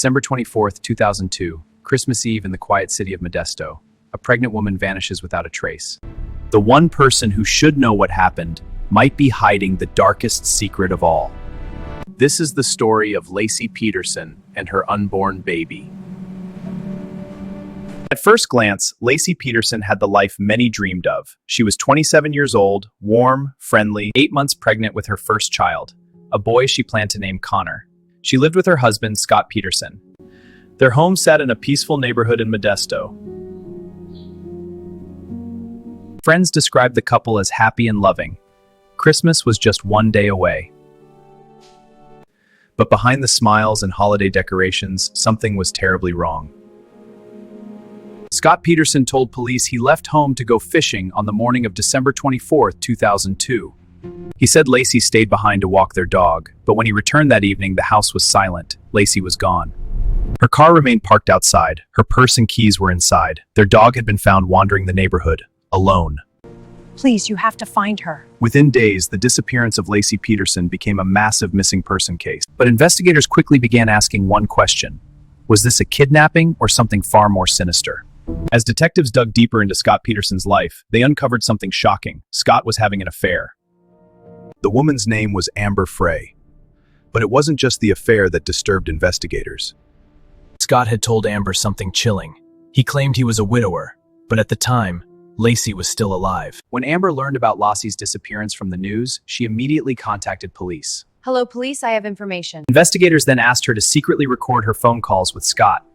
December 24th, 2002, Christmas Eve in the quiet city of Modesto, a pregnant woman vanishes without a trace. The one person who should know what happened might be hiding the darkest secret of all. This is the story of Laci Peterson and her unborn baby. At first glance, Laci Peterson had the life many dreamed of. She was 27 years old, warm, friendly, 8 months pregnant with her first child, a boy she planned to name Connor. She lived with her husband, Scott Peterson. Their home sat in a peaceful neighborhood in Modesto. Friends described the couple as happy and loving. Christmas was just one day away. But behind the smiles and holiday decorations, something was terribly wrong. Scott Peterson told police he left home to go fishing on the morning of December 24, 2002. He said Laci stayed behind to walk their dog, but when he returned that evening, the house was silent. Laci was gone. Her car remained parked outside. Her purse and keys were inside. Their dog had been found wandering the neighborhood, alone. Please, you have to find her. Within days, the disappearance of Laci Peterson became a massive missing person case. But investigators quickly began asking one question. Was this a kidnapping or something far more sinister? As detectives dug deeper into Scott Peterson's life, they uncovered something shocking. Scott was having an affair. The woman's name was Amber Frey. But it wasn't just the affair that disturbed investigators. Scott had told Amber something chilling. He claimed he was a widower, but at the time, Laci was still alive. When Amber learned about Laci's disappearance from the news, she immediately contacted police. Hello, police, I have information. Investigators then asked her to secretly record her phone calls with Scott.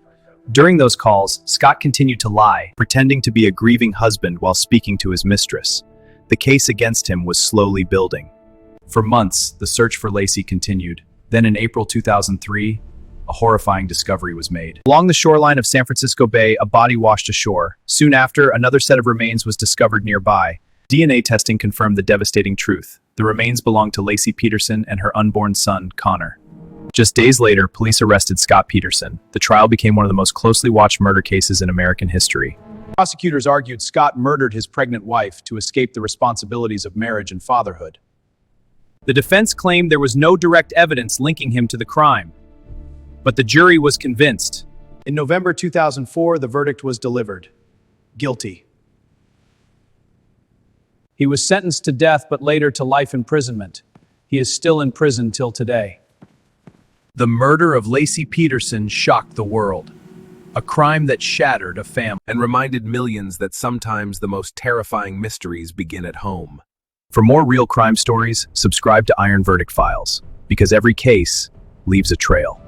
During those calls, Scott continued to lie, pretending to be a grieving husband while speaking to his mistress. The case against him was slowly building. For months, the search for Laci continued. Then in April 2003, a horrifying discovery was made. Along the shoreline of San Francisco Bay, a body washed ashore. Soon after, another set of remains was discovered nearby. DNA testing confirmed the devastating truth. The remains belonged to Laci Peterson and her unborn son, Connor. Just days later, police arrested Scott Peterson. The trial became one of the most closely watched murder cases in American history. Prosecutors argued Scott murdered his pregnant wife to escape the responsibilities of marriage and fatherhood. The defense claimed there was no direct evidence linking him to the crime, but the jury was convinced. In November 2004, the verdict was delivered. Guilty. He was sentenced to death, but later to life imprisonment. He is still in prison till today. The murder of Laci Peterson shocked the world. A crime that shattered a family and reminded millions that sometimes the most terrifying mysteries begin at home. For more real crime stories, subscribe to Iron Verdict Files, because every case leaves a trail.